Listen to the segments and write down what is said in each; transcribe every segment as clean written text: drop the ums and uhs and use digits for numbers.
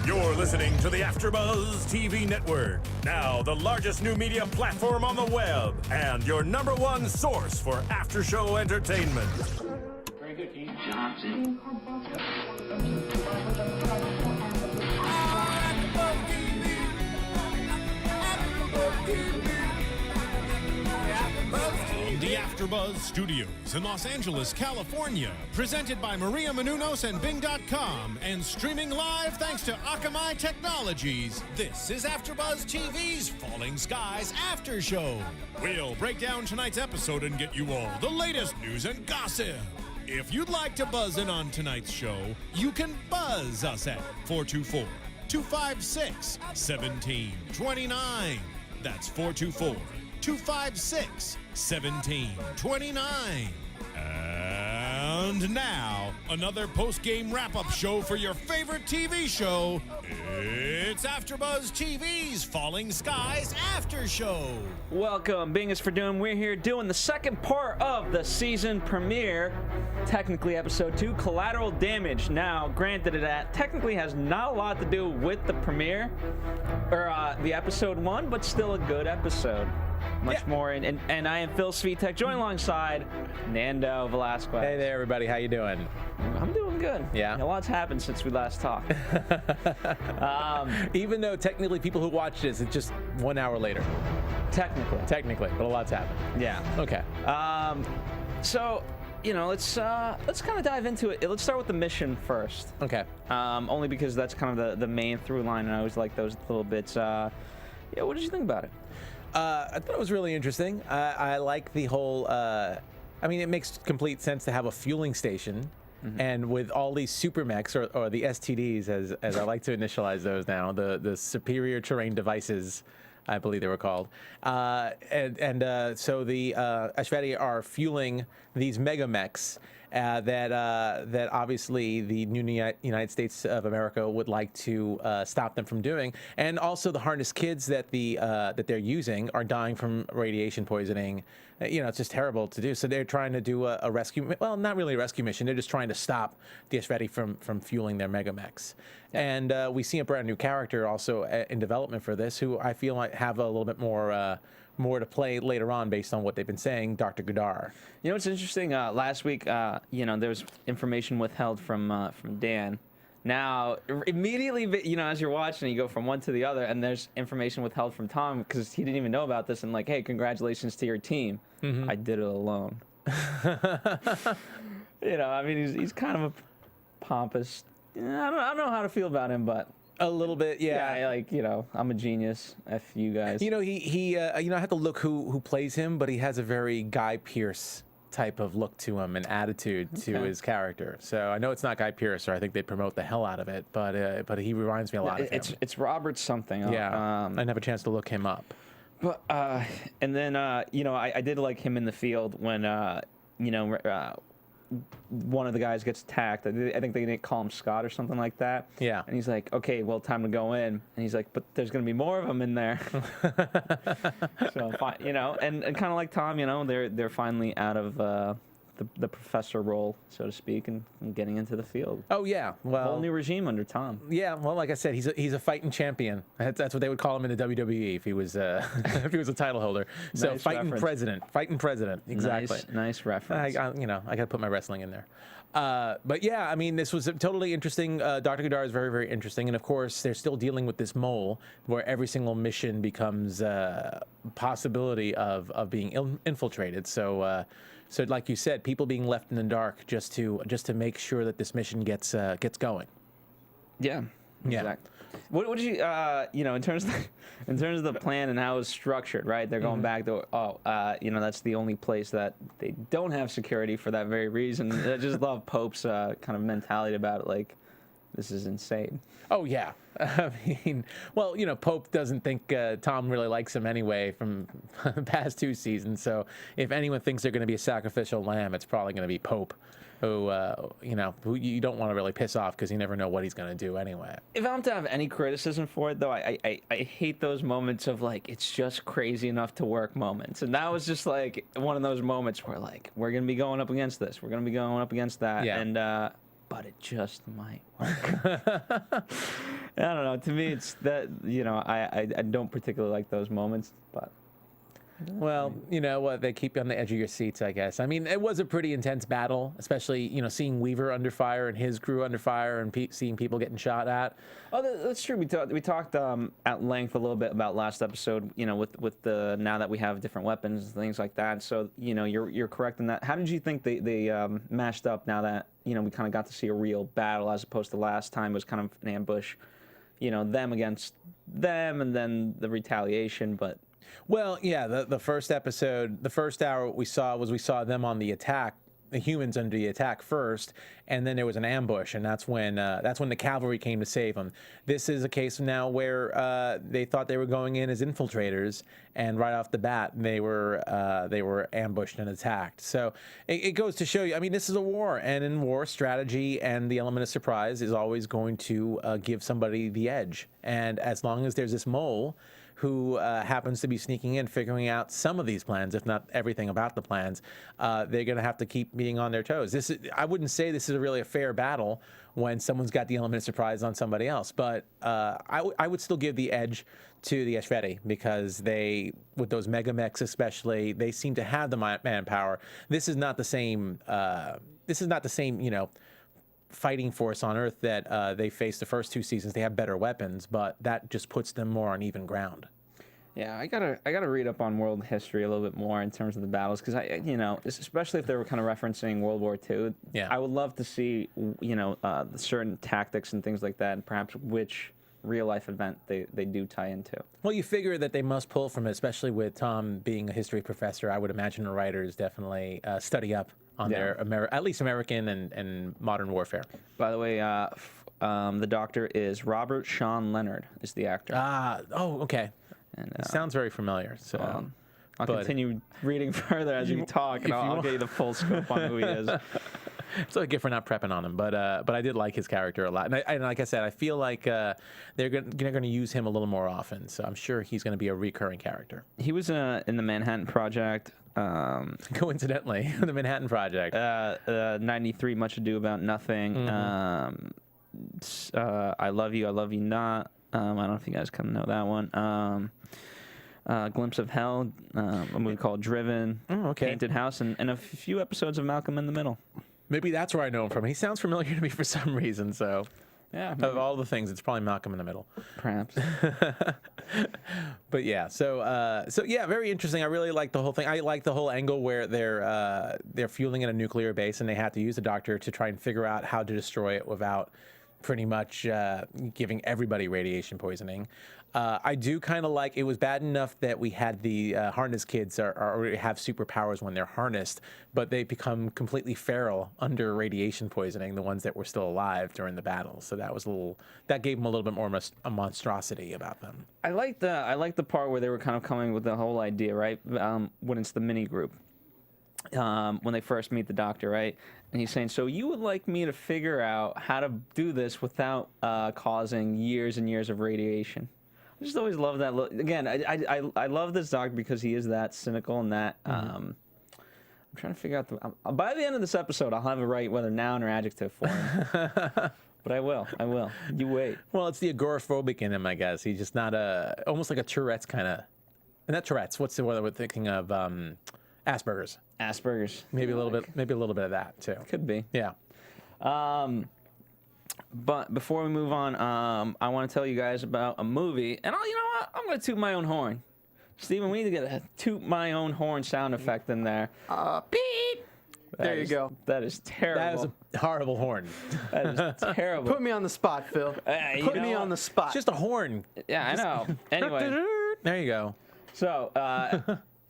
You're listening to the AFTERBUZZ TV network, now the largest new media platform on the web, and your #1 source for after-show entertainment. Very good, Keith Johnson. The AFTERBUZZ Studios in Los Angeles, California, presented by Maria Menounos and Bing.com, and streaming live thanks to Akamai Technologies. This is AFTERBUZZ TV's Falling Skies After Show. We'll break down tonight's episode and get you all the latest news and gossip. If you'd like to buzz in on tonight's show, you can buzz us at 424-256-1729. That's 424-256-1729. And now, another post-game wrap-up show for your favorite TV show. It's AFTERBUZZ TV's Falling Skies After Show. Welcome, Bing is for Doom. We're here doing the second part of the season premiere, technically episode 2, Collateral Damage. Now, granted, it technically has not a lot to do with the premiere, or the episode 1, but still a good episode. Much more, and I am Phil Svitek, joined alongside Nando Velasquez. Hey there, everybody. How you doing? I'm doing good. Yeah. A lot's happened since we last talked. Even though technically people who watch this, it's just 1 hour later. Technically, but a lot's happened. Yeah. Okay. So, you know, let's kind of dive into it. Let's start with the mission first. Okay. Only because that's kind of the main through line, and I always like those little bits. Yeah, what did you think about it? I thought it was really interesting. I like the whole. I mean, it makes complete sense to have a fueling station, and with all these super mechs or the STDs, as I like to initialize those now, the superior terrain devices, I believe they were called, so the Ashvati are fueling these mega mechs. That obviously the new United States of America would like to stop them from doing, and also the harness kids that they're using are dying from radiation poisoning. You know, it's just terrible to do. So they're trying to do a rescue. Well, not really a rescue mission. They're just trying to stop the Ashvati from fueling their mega mechs. Yeah. And we see a brand new character also in development for this, who I feel like have a little bit more to play later on based on what they've been saying, Dr. Kadar. You know what's interesting? Last week, you know, there was information withheld from Dan. Now, immediately, you know, as you're watching, you go from one to the other, and there's information withheld from Tom because he didn't even know about this. And like, hey, congratulations to your team. I did it alone. You know, I mean, he's kind of a pompous. I don't know how to feel about him, but. A little bit, yeah. Yeah, like, you know, I'm a genius. F you guys. You know, you know, I have to look who plays him, but he has a very Guy Pearce type of look to him and attitude to his character. So I know it's not Guy Pearce, or I think they promote the hell out of it, but he reminds me a lot of him. It's Robert something. Yeah, I didn't have a chance to look him up. But and then you know, I did like him in the field when you know, one of the guys gets attacked. I think they didn't call him Scott or something like that. Yeah. And he's like, okay, well, time to go in. And he's like, but there's going to be more of them in there. So, you know, and kind of like Tom, you know, they're finally out of the professor role, so to speak, and getting into the field. Oh, yeah. Well, whole new regime under Tom. Yeah, well, like I said, he's a fighting champion. That's what they would call him in the WWE if he was if he was a title holder. So Nice fighting reference. president, exactly. Nice reference. You know, I got to put my wrestling in there. But yeah, I mean, this was totally interesting. Dr. Kadar is very, very interesting, and of course, they're still dealing with this mole, where every single mission becomes a possibility of being infiltrated. So. So, like you said, people being left in the dark just to make sure that this mission gets going. Yeah. Exactly. What did you you know, in terms of the plan and how it's structured, right? They're going back to you know, that's the only place that they don't have security for that very reason. I just love Pope's kind of mentality about it, like, this is insane. Oh yeah, I mean, well, you know, Pope doesn't think Tom really likes him anyway from the past 2 seasons. So if anyone thinks they're going to be a sacrificial lamb, it's probably going to be Pope, who you know, who you don't want to really piss off because you never know what he's going to do anyway. If I'm to have any criticism for it, though, I hate those moments of like, it's just crazy enough to work moments, and that was just like one of those moments where like, we're going to be going up against this, we're going to be going up against that, yeah. And but it just might work. I don't know. To me, it's that, you know, I don't particularly like those moments, but. Well, you know what? They keep you on the edge of your seats, I guess. I mean, it was a pretty intense battle, especially, you know, seeing Weaver under fire and his crew under fire and seeing people getting shot at. Oh, that's true. We talked at length a little bit about last episode, you know, with the now that we have different weapons and things like that. So, you know, you're correct in that. How did you think they mashed up now that, you know, we kind of got to see a real battle as opposed to last time was kind of an ambush, you know, them against them and then the retaliation, but. Well, yeah, the first episode, the first hour we saw them on the attack, the humans under the attack first, and then there was an ambush, and that's when the cavalry came to save them. This is a case now where they thought they were going in as infiltrators, and right off the bat they were ambushed and attacked. So it goes to show you, I mean, this is a war, and in war, strategy and the element of surprise is always going to give somebody the edge. And as long as there's this mole who happens to be sneaking in, figuring out some of these plans, if not everything about the plans, they're going to have to keep being on their toes. I wouldn't say this is really a fair battle when someone's got the element of surprise on somebody else, but I would still give the edge to the Ashvedi because they, with those mega mechs especially, they seem to have the manpower. This is not the same. You know, fighting force on Earth that they faced the first two seasons. They have better weapons, but that just puts them more on even ground. Yeah, I gotta read up on world history a little bit more in terms of the battles because you know, especially if they were kind of referencing World War II. Yeah, I would love to see, you know, the certain tactics and things like that, and perhaps which real life event they do tie into. Well, you figure that they must pull from it, especially with Tom being a history professor. I would imagine the writers definitely study up on their at least American and modern warfare. By the way, the Doctor is Robert Sean Leonard is the actor. Oh, okay. And it sounds very familiar. So I'll continue reading further as you talk, and I'll get you the full scope on who he is. So I get for not prepping on him, but I did like his character a lot, and like I said, I feel like they're going to use him a little more often. So I'm sure he's going to be a recurring character. He was in the Manhattan Project. Coincidentally, the Manhattan Project. 93, Much Ado About Nothing. I Love You, I Love You Not. I don't know if you guys kind of know that one. Glimpse of Hell, a movie called Driven. Painted House, and a few episodes of Malcolm in the Middle. Maybe that's where I know him from. He sounds familiar to me for some reason, so. Yeah. Of all the things, it's probably Malcolm in the Middle. Perhaps. But yeah, so yeah, very interesting. I really like the whole thing. I like the whole angle where they're fueling in a nuclear base and they have to use the Doctor to try and figure out how to destroy it without pretty much giving everybody radiation poisoning. I do kind of like, it was bad enough that we had the harness kids already have superpowers when they're harnessed, but they become completely feral under radiation poisoning, the ones that were still alive during the battle. So that was that gave them a little bit more a monstrosity about them. I like the part where they were kind of coming with the whole idea, right? When it's the mini group. When they first meet the Doctor, right? And he's saying, so you would like me to figure out how to do this without causing years and years of radiation. I just always love that. Again, I love this Doctor because he is that cynical and that. I'm trying to figure out by the end of this episode, I'll have it right whether noun or adjective for him. But I will. You wait. Well, it's the agoraphobic in him, I guess. He's just not almost like a Tourette's kind of. And not Tourette's. What's the word we're thinking of? Asperger's. Maybe a little bit of that too. Could be. Yeah. But before we move on, I want to tell you guys about a movie, and you know what? I'm going to toot my own horn. Steven, we need to get a toot my own horn sound effect in there. Beep. There you go. That is terrible. That is a horrible horn. That is terrible. Put me on the spot, Phil. Put me on the spot. It's just a horn. Yeah, I know. Anyway. There you go. So,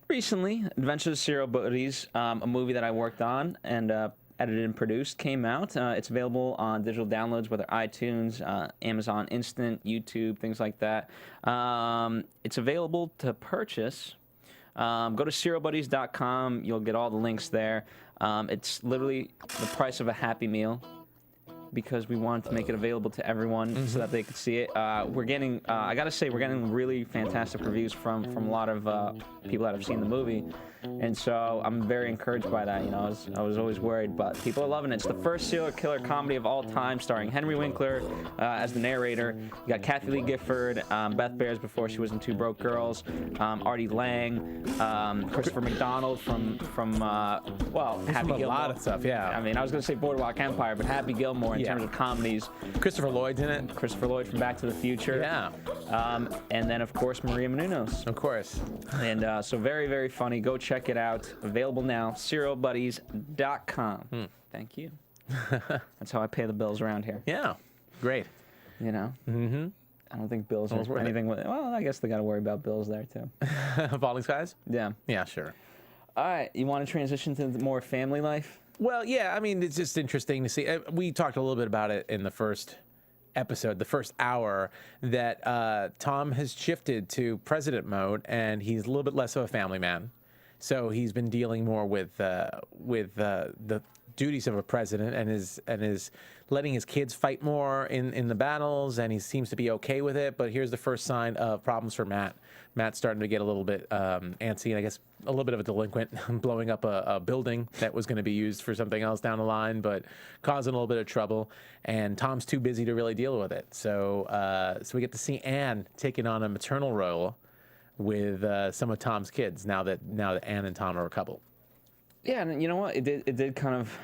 recently, Adventures of Serial Buddies, a movie that I worked on and edited and produced, came out. It's available on digital downloads, whether iTunes, Amazon Instant, YouTube, things like that. It's available to purchase. Go to serialbuddies.com. You'll get all the links there. It's literally the price of a Happy Meal because we wanted to make it available to everyone so that they could see it. We're getting, I gotta say, we're getting really fantastic reviews from a lot of people that have seen the movie. And so I'm very encouraged by that. You know, I was always worried, but people are loving it. It's the first serial killer comedy of all time, starring Henry Winkler as the narrator. You got Kathy Lee Gifford, Beth Bears before she was in Two Broke Girls, Artie Lang, Christopher McDonald from Happy Gilmore. A lot of stuff, yeah. I mean, I was going to say Boardwalk Empire, but Happy Gilmore in terms of comedies. Christopher Lloyd's in it. Christopher Lloyd from Back to the Future. Yeah. And then, of course, Maria Menounos. Of course. And so very, very funny. Go check it out. Available now. SerialBuddies.com. Thank you. That's how I pay the bills around here. Yeah. Great. You know? Mm-hmm. I don't think bills are anything with it. Well, I guess they got to worry about bills there, too. Falling Skies? Yeah. Yeah, sure. All right. You want to transition to more family life? Well, yeah. I mean, it's just interesting to see. We talked a little bit about it in the first episode, the first hour, that Tom has shifted to president mode, and he's a little bit less of a family man. So he's been dealing more with the duties of a president, and is letting his kids fight more in the battles, and he seems to be okay with it. But here's the first sign of problems for Matt. Matt's starting to get a little bit antsy, and I guess a little bit of a delinquent, blowing up a building that was going to be used for something else down the line, but causing a little bit of trouble. And Tom's too busy to really deal with it. So we get to see Anne taking on a maternal role with some of Tom's kids now that Anne and Tom are a couple. Yeah, and you know what? It did kind of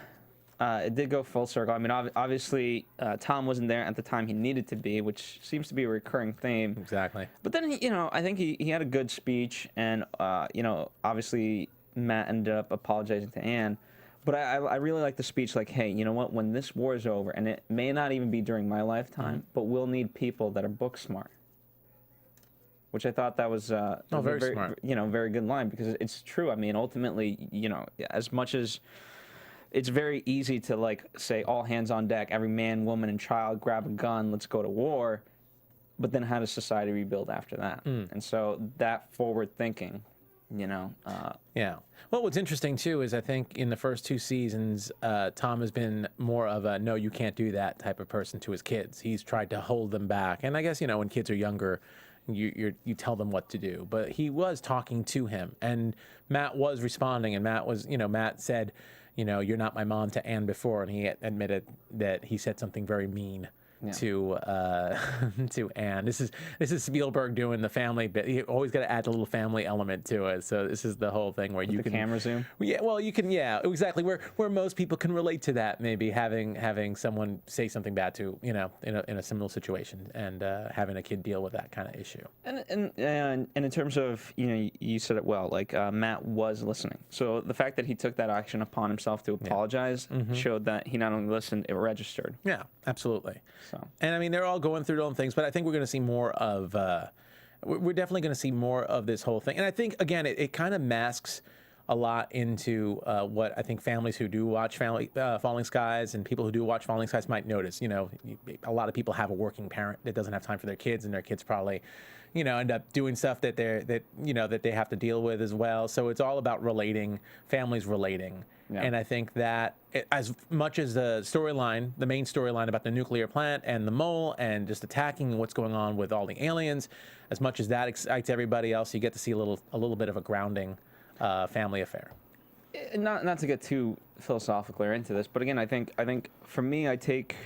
it did go full circle. I mean, obviously, Tom wasn't there at the time he needed to be, which seems to be a recurring theme. Exactly. But then, I think he had a good speech, and, obviously Matt ended up apologizing to Anne. But I really like the speech, like, hey, you know what? When this war is over, and it may not even be during my lifetime, but we'll need people that are book smart. Which I thought that was very smart. Very good line, because it's true. I mean, ultimately, as much as it's very easy to like say all hands on deck, every man, woman, and child grab a gun, let's go to war. But then how does society rebuild after that? And so that forward thinking, Yeah. Well, what's interesting too is I think in the first 2 seasons, Tom has been more of a no, you can't do that type of person to his kids. He's tried to hold them back, and I guess when kids are younger, you tell them what to do. But he was talking to him, and Matt was responding, and Matt said, you're not my mom to Anne before, and he admitted that he said something very mean to Anne. This is Spielberg doing the family bit. You always got to add a little family element to it. So this is the whole thing where you can camera zoom. Yeah, well, you can. Yeah, exactly. Where most people can relate to that, maybe having someone say something bad to in a similar situation, and having a kid deal with that kind of issue. And in terms of you said it well. Like Matt was listening. So the fact that he took that action upon himself to apologize showed that he not only listened, it registered. Yeah, absolutely. So. And I mean, they're all going through their own things, but I think we're going to see more of. We're definitely going to see more of this whole thing, and I think again, it kind of masks a lot into what I think families who do watch Falling Skies and people who do watch Falling Skies might notice. A lot of people have a working parent that doesn't have time for their kids, and their kids probably, end up doing stuff that they have to deal with as well. So it's all about relating, families relating. Yeah. And I think that as much as the main storyline about the nuclear plant and the mole and just attacking and what's going on with all the aliens, as much as that excites everybody else, you get to see a little bit of a grounding family affair. Not to get too philosophical or into this, but again, I think for me, I take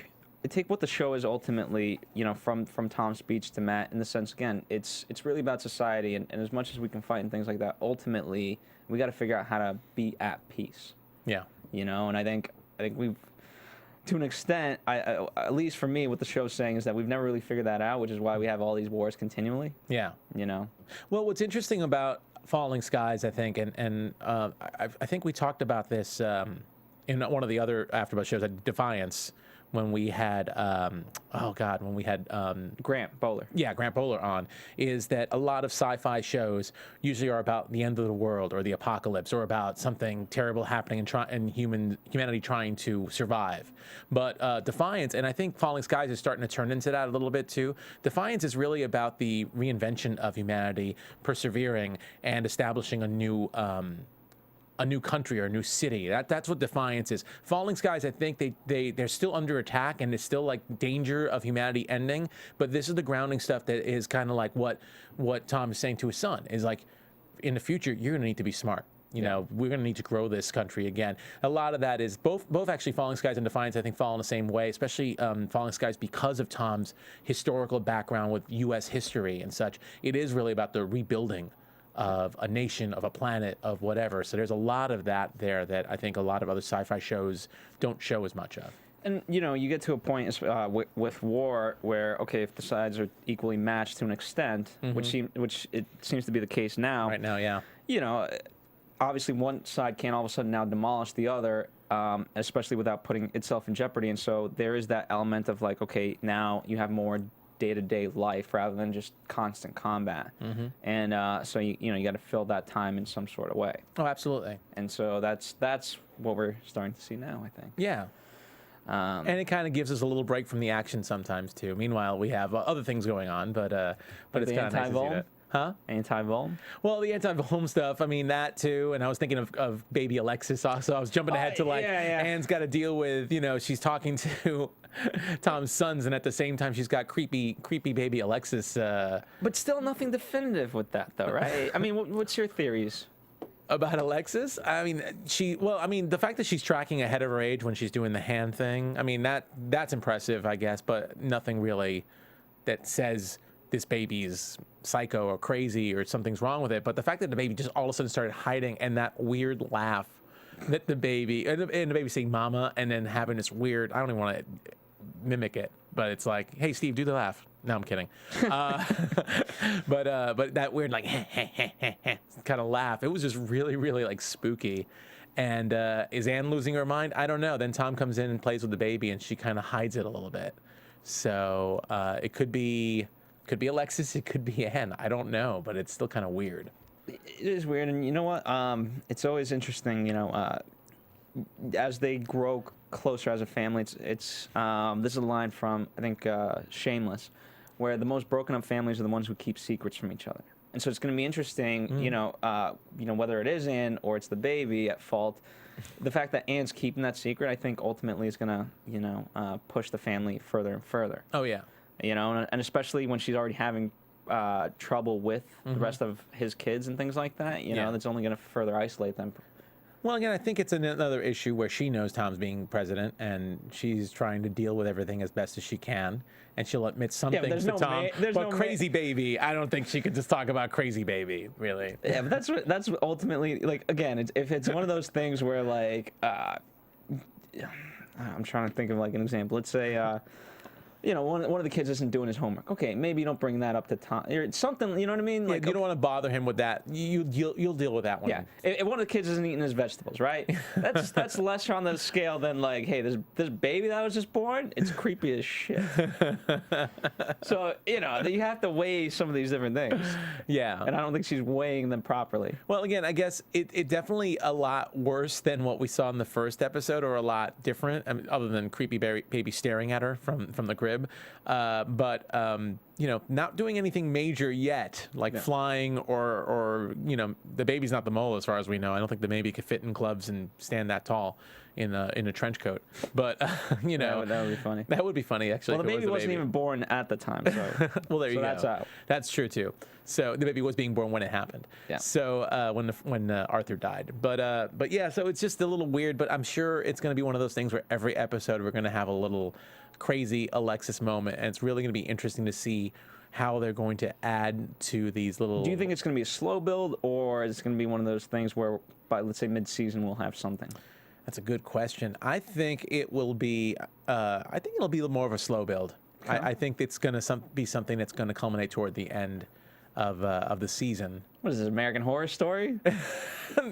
what the show is ultimately, from Tom's speech to Matt, in the sense, again, it's really about society, and as much as we can fight and things like that, ultimately we got to figure out how to be at peace. Yeah. And I think we've, to an extent, at least for me, what the show's saying is that we've never really figured that out, which is why we have all these wars continually. Yeah. Well, what's interesting about Falling Skies, I think, and I think we talked about this in one of the other AfterBuzz shows, at Defiance, when we had Grant Bowler. Yeah, Grant Bowler on, is that a lot of sci-fi shows usually are about the end of the world or the apocalypse, or about something terrible happening and humanity trying to survive. But Defiance, and I think Falling Skies is starting to turn into that a little bit too. Defiance is really about the reinvention of humanity, persevering and establishing a new country or a new city. That's what Defiance is. Falling Skies, I think they're still under attack, and it's still like danger of humanity ending. But this is the grounding stuff that is kind of like what Tom is saying to his son, is like, in the future, you're going to need to be smart. You know, we're going to need to grow this country again. A lot of that is both actually Falling Skies and Defiance, I think, fall in the same way, especially Falling Skies because of Tom's historical background with U.S. history and such. It is really about the rebuilding of a nation, of a planet, of whatever. So there's a lot of that there that I think a lot of other sci-fi shows don't show as much of. And, you know, you get to a point with war where, okay, if the sides are equally matched to an extent, which it seems to be the case now. Right now, yeah. You know, obviously one side can't all of a sudden now demolish the other, especially without putting itself in jeopardy. And so there is that element of like, okay, now you have more day-to-day life rather than just constant combat. And so, you know, you got to fill that time in some sort of way. Oh, absolutely. And so that's what we're starting to see now, I think. Yeah. And it kind of gives us a little break from the action sometimes too. Meanwhile, we have other things going on, but it's kind of nice to see that. Huh? Anti-Volm? Well, the anti-Volm stuff, I mean, that too. And I was thinking of baby Alexis also. I was jumping ahead to like, Anne's got to deal with, you know, she's talking to Tom's sons, and at the same time, she's got creepy baby Alexis. But still nothing definitive with that, though, right? I mean, what's your theories? About Alexis? I mean, the fact that she's tracking ahead of her age when she's doing the hand thing, I mean, that's impressive, I guess, but nothing really that says this baby's psycho or crazy or something's wrong with it. But the fact that the baby just all of a sudden started hiding, and that weird laugh that the baby, and the baby saying mama, and then having this weird, I don't even want to mimic it, but it's like, hey, Steve, do the laugh. No, I'm kidding. But that weird, like, kind of laugh, it was just really, really, like, spooky. And is Anne losing her mind? I don't know. Then Tom comes in and plays with the baby, and she kind of hides it a little bit. So it could be Alexis, it could be Anne. I don't know, but it's still kind of weird. It is weird, and you know what? It's always interesting, you know, as they grow closer as a family. It's this is a line from, I think, Shameless, where the most broken up families are the ones who keep secrets from each other. And so it's going to be interesting, you know, whether it is Anne or it's the baby at fault. The fact that Anne's keeping that secret, I think, ultimately is going to, you know, push the family further and further. Oh yeah. You know, and especially when she's already having trouble with the rest of his kids and things like that. You know, that's only going to further isolate them. Well, again, I think it's another issue where she knows Tom's being president, and she's trying to deal with everything as best as she can, and she'll admit some things to Tom. But crazy baby, I don't think she could just talk about crazy baby, really. Yeah, but that's ultimately, like, again, if it's one of those things where, like, I'm trying to think of, like, an example. Let's say, you know, one of the kids isn't doing his homework. Okay, maybe you don't bring that up to Tom. Or something, you know what I mean? Like, you don't want to bother him with that. You'll deal with that one. Yeah. If one of the kids isn't eating his vegetables, right? That's lesser on the scale than like, hey, this baby that was just born, it's creepy as shit. So, you know, you have to weigh some of these different things. Yeah. And I don't think she's weighing them properly. Well, again, I guess it definitely a lot worse than what we saw in the first episode, or a lot different, I mean, other than creepy baby staring at her from the crib. You know, not doing anything major yet, like flying or you know, the baby's not the mole as far as we know. I don't think the baby could fit in gloves and stand that tall in a trench coat. But you know, that would be funny. That would be funny, actually. Well, the baby wasn't even born at the time. So well, there you go. That's out. That's true too. So the baby was being born when it happened. Yeah. So when Arthur died. But yeah, so it's just a little weird. But I'm sure it's going to be one of those things where every episode we're going to have a little crazy Alexis moment, and it's really going to be interesting to see how they're going to add to these little. Do you think it's going to be a slow build, or is it going to be one of those things where by, let's say, mid-season we'll have something? That's a good question. I think it will be. I think it'll be more of a slow build. Okay. I think it's going to be something that's going to culminate toward the end of the season. What is this, American Horror Story?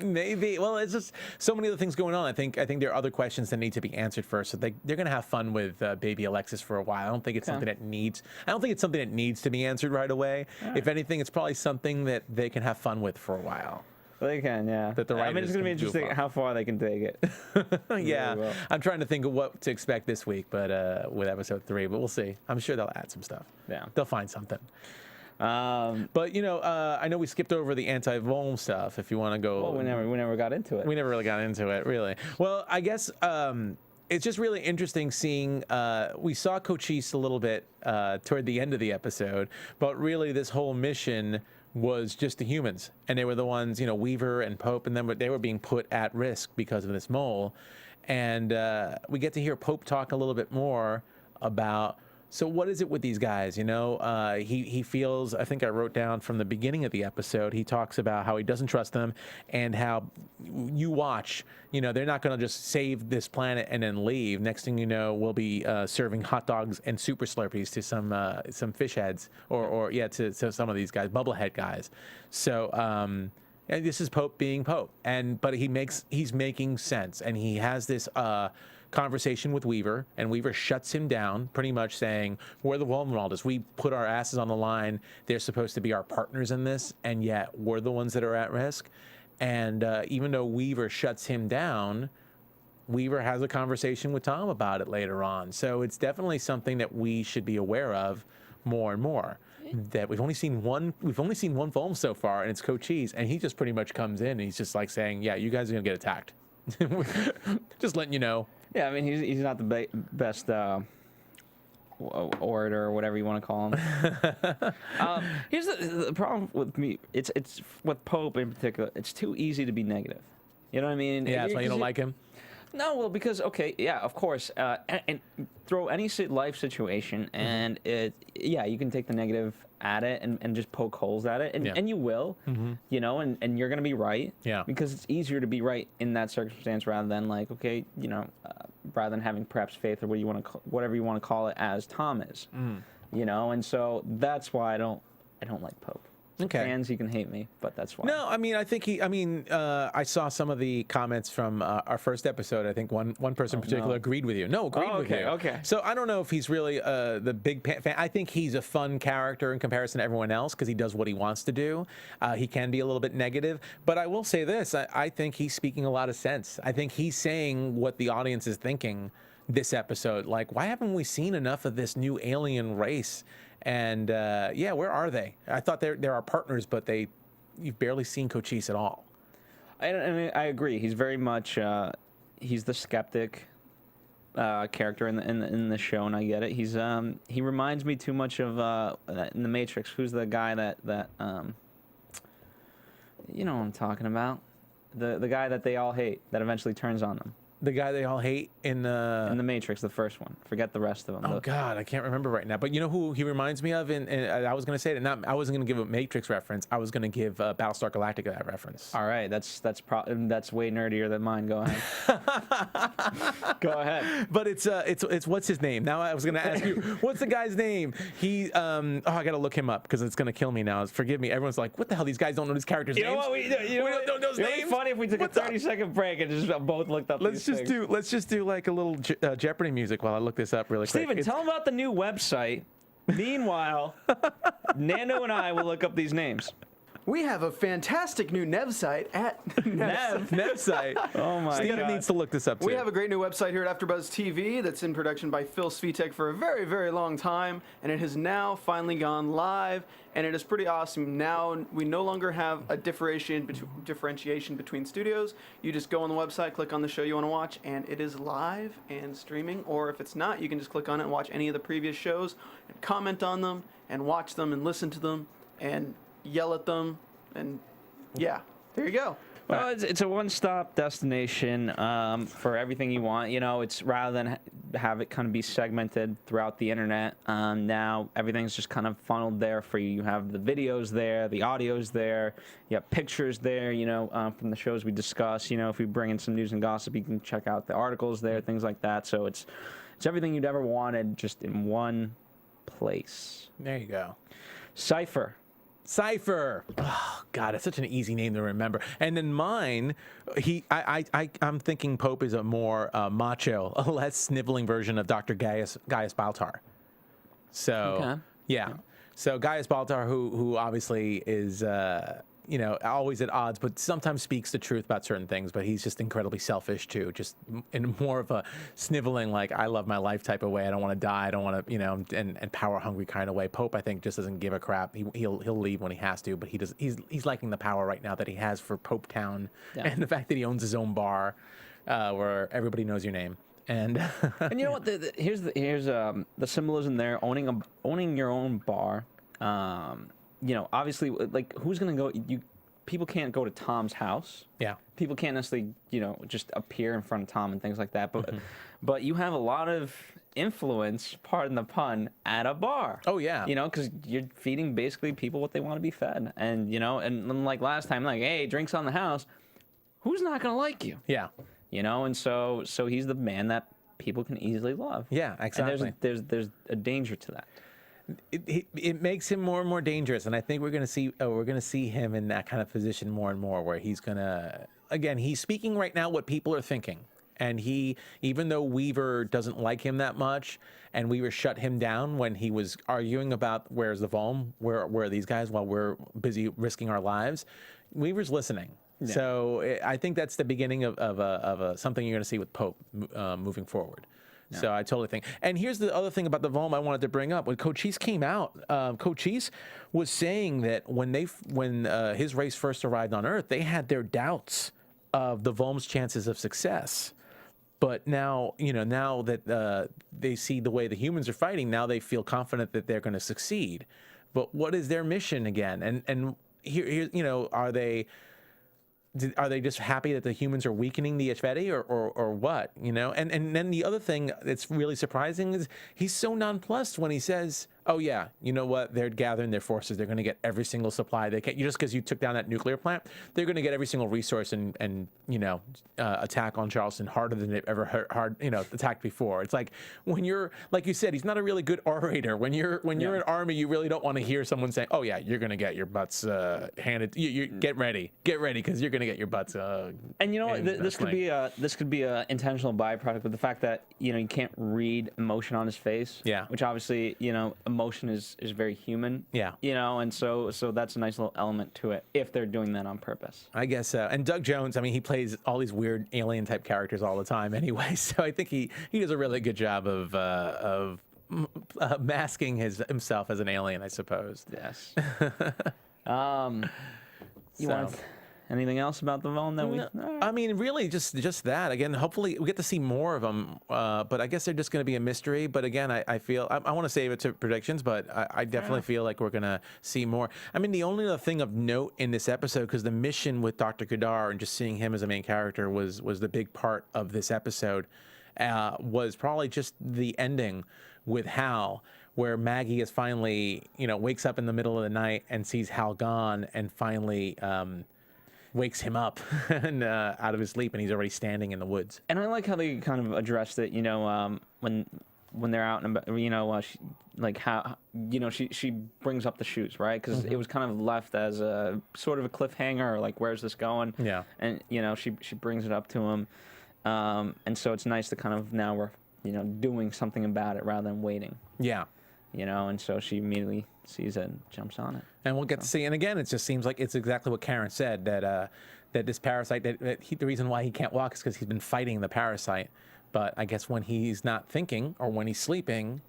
Maybe. Well, it's just so many other things going on. I think there are other questions that need to be answered first. So they're going to have fun with baby Alexis for a while. I don't think it's something that needs. I don't think it's something that needs to be answered right away. If anything, it's probably something that they can have fun with for a while. They can, yeah. That the I mean, it's going to be interesting how far they can take it. Yeah. Really, I'm trying to think of what to expect this week, but with episode 3, but we'll see. I'm sure they'll add some stuff. Yeah. They'll find something. But you know, I know we skipped over the anti-Volm stuff. If you want to go, well, we never got into it. We never really got into it, really. Well, I guess it's just really interesting seeing. We saw Cochise a little bit toward the end of the episode, but really, this whole mission was just the humans, and they were the ones, Weaver and Pope, and then they were being put at risk because of this mole. And we get to hear Pope talk a little bit more about, so what is it with these guys? He feels, I think I wrote down from the beginning of the episode, he talks about how he doesn't trust them, and how you watch, they're not going to just save this planet and then leave. Next thing you know, we'll be serving hot dogs and super Slurpees to some fish heads, or to some of these guys, bubblehead guys. So, and this is Pope being Pope, but he's making sense, and he has this conversation with Weaver, and Weaver shuts him down, pretty much saying, we're the vulnerable. We put our asses on the line. They're supposed to be our partners in this, and yet we're the ones that are at risk. And even though Weaver shuts him down, Weaver has a conversation with Tom about it later on. So it's definitely something that we should be aware of more and more. That we've only seen one Volm so far, and it's Cochise, and he just pretty much comes in and he's just like saying, yeah, you guys are gonna get attacked. Just letting you know. Yeah, I mean, he's not the best orator or whatever you want to call him. Here's the problem with me. It's with Pope in particular. It's too easy to be negative. You know what I mean? Yeah, that's why you don't like him. No, well, because yeah, of course, and throw any life situation, and you can take the negative at it and just poke holes at it, and you will, and you're gonna be right, because it's easier to be right in that circumstance rather than rather than having perhaps faith or whatever you want to call it as Tom is, and so that's why I don't like Pope. Okay. Fans, you can hate me, but that's why. No, I mean, I think I saw some of the comments from our first episode. I think one person in particular agreed with you. No, agreed with you. Okay. So I don't know if he's really the big fan. I think he's a fun character in comparison to everyone else because he does what he wants to do. He can be a little bit negative, but I will say this. I think he's speaking a lot of sense. I think he's saying what the audience is thinking this episode. Like, why haven't we seen enough of this new alien race? And where are they? I thought they're our partners, but you've barely seen Cochise at all. I agree. He's very much he's the skeptic character in the show, and I get it. He reminds me too much of in the Matrix. Who's the guy that you know what I'm talking about? The guy that they all hate that eventually turns on them. The guy they all hate in the Matrix, the first one. Forget the rest of them. Oh God, I can't remember right now. But you know who he reminds me of? And I was going to say it. I wasn't going to give a Matrix reference. I was going to give Battlestar Galactica that reference. All right, that's way nerdier than mine. Go ahead. Go ahead. But it's what's his name? Now I was going to ask you, what's the guy's name? I got to look him up because it's going to kill me now. Forgive me. Everyone's like, what the hell? These guys don't know these characters' names. We don't know those names. It'd be funny if we took a 30-second break and just both looked up. Let's just do like a little Jeopardy music while I look this up really quick. Steven, tell them about the new website. Meanwhile, Nando and I will look up these names. We have a fantastic new Nev site at Nev site. Oh my Steven God. needs to look this up too. We have a great new website here at AfterBuzz TV that's in production by Phil Svitek for a very, very long time, and it has now finally gone live, and it is pretty awesome. Now we no longer have a differentiation between studios. You just go on the website, click on the show you want to watch, and it is live and streaming. Or if it's not, you can just click on it and watch any of the previous shows, and comment on them, and watch them, and listen to them, and yell at them, and yeah, there you go. Well, it's a one-stop destination for everything you want. It's rather than have it kind of be segmented throughout the internet. Now everything's just kind of funneled there for you. You have the videos there, the audio's there, you have pictures there. From the shows we discuss. If we bring in some news and gossip, you can check out the articles there, things like that. So it's everything you'd ever wanted, just in one place. There you go. Cypher. Oh God, it's such an easy name to remember. And then mine, I'm thinking Pope is a more macho, a less sniveling version of Dr. Gaius Baltar. So yeah. So Gaius Baltar, who obviously is always at odds, but sometimes speaks the truth about certain things. But he's just incredibly selfish too, just in more of a sniveling, like I love my life type of way. I don't want to die. I don't want to, and power hungry kind of way. Pope, I think, just doesn't give a crap. He'll leave when he has to, but he's liking the power right now that he has for Pope Town, and the fact that he owns his own bar, where everybody knows your name. And and you know what? Here's the symbolism there. Owning your own bar. you know, obviously, like, who's gonna go? People can't go to Tom's house. Yeah. People can't necessarily, you know, just appear in front of Tom and things like that. But you have a lot of influence, pardon the pun, at a bar. Oh yeah. You know, because you're feeding basically people what they want to be fed, and you know, and like last time, like, hey, drinks on the house. Who's not gonna like you? Yeah. You know, and so he's the man that people can easily love. Yeah, exactly. And there's a danger to that. It makes him more and more dangerous, and I think we're going to see him in that kind of position more and more, where he's gonna, again, he's speaking right now what people are thinking, and even though Weaver doesn't like him that much, and Weaver shut him down when he was arguing about where's the Volm, where are these guys while we're busy risking our lives, Weaver's listening. Yeah. So I think that's the beginning of something you're going to see with Pope moving forward. Yeah. So I totally think. And here's the other thing about the Volm I wanted to bring up. When Cochise came out, Cochise was saying that when his race first arrived on Earth, they had their doubts of the Volm's chances of success. But now, you know, now that they see the way the humans are fighting, now they feel confident that they're going to succeed. But what is their mission again? And here, you know, are they just happy that the humans are weakening the Ishvedi or what, you know? And then the other thing that's really surprising is he's so nonplussed when he says, oh yeah, you know what? They're gathering their forces. They're going to get every single supply they can. Just because you took down that nuclear plant, they're going to get every single resource and you know, attack on Charleston harder than they've ever attacked before. It's like when you're, like you said, he's not a really good orator. When you're an army, you really don't want to hear someone saying, oh yeah, you're going to get your butts handed. You get ready, because you're going to get your butts. And you know what? This could be a intentional byproduct of the fact that, you know, you can't read emotion on his face. Yeah. Which obviously, you know, emotion is very human. Yeah. You know, and so that's a nice little element to it if they're doing that on purpose. I guess so. And Doug Jones, I mean, he plays all these weird alien type characters all the time anyway. So I think he does a really good job of masking himself as an alien, I suppose. Yes. You want anything else about the Volm that we? No, I mean, really, just that. Again, hopefully we get to see more of them. But I guess they're just going to be a mystery. But again, I feel I want to save it to predictions, but I definitely feel like we're going to see more. I mean, the only other thing of note in this episode, because the mission with Dr. Kadar and just seeing him as a main character was the big part of this episode, was probably just the ending with Hal, where Maggie is finally, you know, wakes up in the middle of the night and sees Hal gone, and finally wakes him up and out of his sleep, and he's already standing in the woods. And I like how they kind of addressed it, you know, when they're out and about, you know, how, you know, she brings up the shoes, right? Because it was kind of left as a sort of a cliffhanger, or like, where's this going? Yeah. And, you know, she brings it up to him. And so it's nice to kind of, now we're, you know, doing something about it rather than waiting. Yeah. You know, and so she immediately sees it and jumps on it. And we'll get to see. And again, it just seems like it's exactly what Karen said, that this parasite, the reason why he can't walk is because he's been fighting the parasite. But I guess when he's not thinking or when he's sleeping,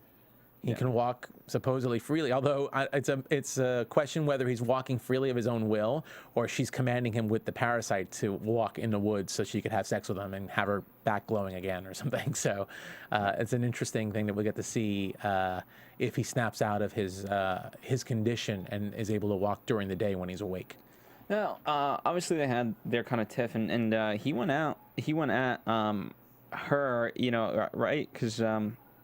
he can walk supposedly freely. Although it's a question whether he's walking freely of his own will, or she's commanding him with the parasite to walk in the woods so she could have sex with him and have her back glowing again or something. So it's an interesting thing that we get to see if he snaps out of his condition and is able to walk during the day when he's awake. Now, obviously they had their kind of tiff, and he went at her, you know, right? Because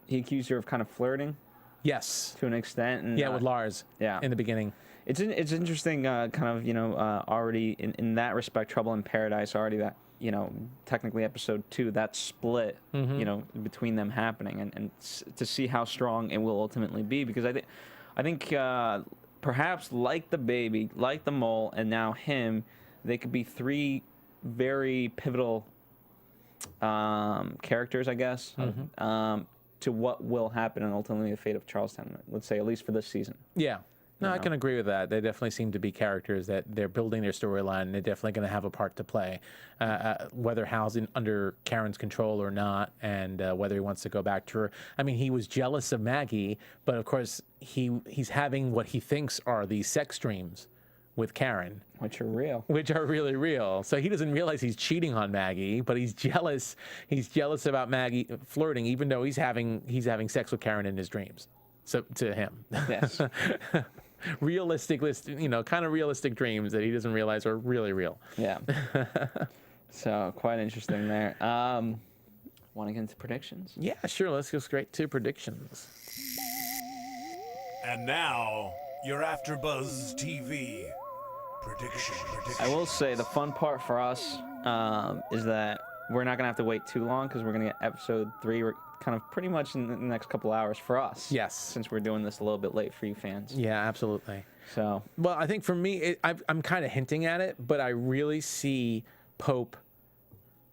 he accused her of kind of flirting. Yes, to an extent. And, with Lars. Yeah, in the beginning. It's interesting, kind of, you know, already in that respect, Trouble in Paradise already, that, you know, technically episode 2, that split, you know, between them happening, and to see how strong it will ultimately be, because I think perhaps like the baby, like the mole, and now him, they could be 3 very pivotal characters, I guess. To what will happen and ultimately the fate of Charlestown, let's say, at least for this season. Yeah. No, I can agree with that. They definitely seem to be characters that they're building their storyline, and they're definitely going to have a part to play, whether Hal's under Karen's control or not, and whether he wants to go back to her. I mean, he was jealous of Maggie, but of course he's having what he thinks are these sex dreams with Karen, which are real, which are really real. So he doesn't realize he's cheating on Maggie, but he's jealous. He's jealous about Maggie flirting, even though he's having sex with Karen in his dreams. So to him, yes. realistic, kind of realistic dreams that he doesn't realize are really real. Yeah. So quite interesting there. Want to get into predictions? Yeah, sure. Let's go straight to predictions. And now, your AfterBuzz TV prediction. I will say the fun part for us is that we're not gonna have to wait too long because we're gonna get episode 3 kind of pretty much in the next couple hours for us. Yes. Since we're doing this a little bit late for you fans. Yeah, absolutely. So. Well, I think for me, I'm kind of hinting at it, but I really see Pope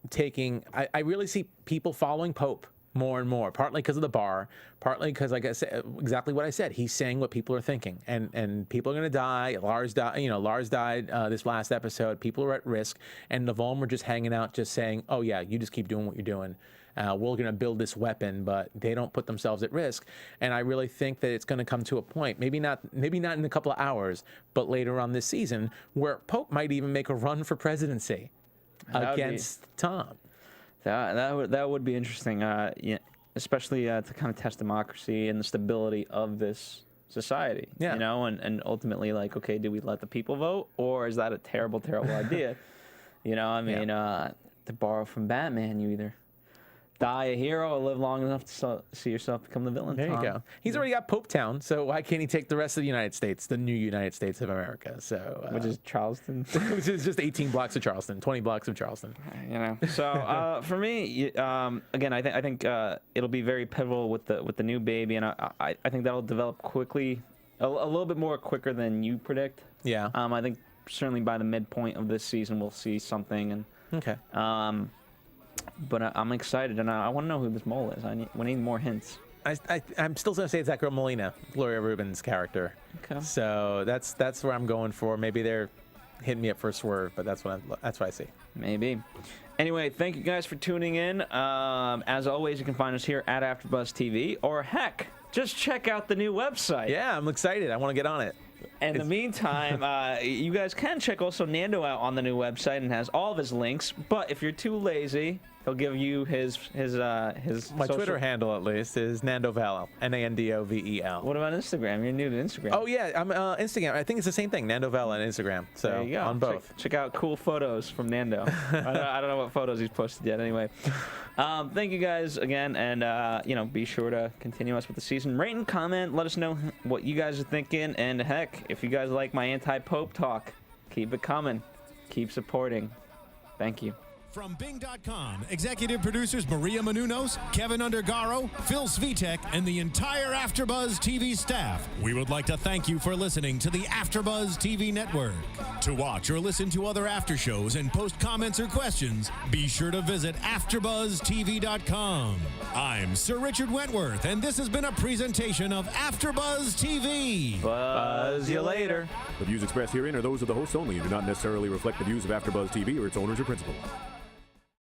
taking. I really see people following Pope more and more, partly because of the bar, partly because, like I said, exactly what I said. He's saying what people are thinking, and people are going to die. Lars died this last episode. People are at risk, and the Volm were just hanging out, just saying, "Oh yeah, you just keep doing what you're doing. We're going to build this weapon," but they don't put themselves at risk. And I really think that it's going to come to a point, maybe not in a couple of hours, but later on this season, where Pope might even make a run for presidency against Tom. That would be interesting, yeah, especially to kind of test democracy and the stability of this society. Yeah. And ultimately, like, okay, do we let the people vote, or is that a terrible, terrible idea? To borrow from Batman, you either die a hero or live long enough to see yourself become the villain. There you go. He's already got Pope Town, so why can't he take the rest of the United States, the new United States of America? So, which is Charleston. Which is just 18 blocks of Charleston, 20 blocks of Charleston. So for me, again, I think it'll be very pivotal with the new baby, and I think that'll develop quickly, a little bit more quicker than you predict. Yeah. I think certainly by the midpoint of this season we'll see something, and okay. But I'm excited, and I want to know who this mole is. We need more hints. I'm still going to say it's that girl Melina, Gloria Rubin's character. Okay. So that's where I'm going for. Maybe they're hitting me up for a swerve, but that's what I see. Maybe. Anyway, thank you guys for tuning in. As always, you can find us here at AfterBuzz TV, or heck, just check out the new website. Yeah, I'm excited. I want to get on it. In the meantime, you guys can check also Nando out on the new website, and has all of his links. But if you're too lazy, he'll give you his My social... Twitter handle, at least, is Nandovel, Nandovel. What about Instagram? You're new to Instagram. Oh yeah, I'm Instagram. I think it's the same thing, Nandovel on Instagram. So there you go. On both. Check out cool photos from Nando. I don't know what photos he's posted yet. Anyway, thank you guys again, and be sure to continue us with the season. Rate and comment. Let us know what you guys are thinking, and heck, if you guys like my anti-Pope talk, keep it coming. Keep supporting. Thank you. From Bing.com, executive producers Maria Menounos, Kevin Undergaro, Phil Svitek, and the entire AfterBuzz TV staff, we would like to thank you for listening to the AfterBuzz TV network. To watch or listen to other after shows and post comments or questions, be sure to visit AfterBuzzTV.com. I'm Sir Richard Wentworth, and this has been a presentation of AfterBuzz TV. Buzz you later. The views expressed herein are those of the hosts only and do not necessarily reflect the views of AfterBuzz TV or its owners or principals.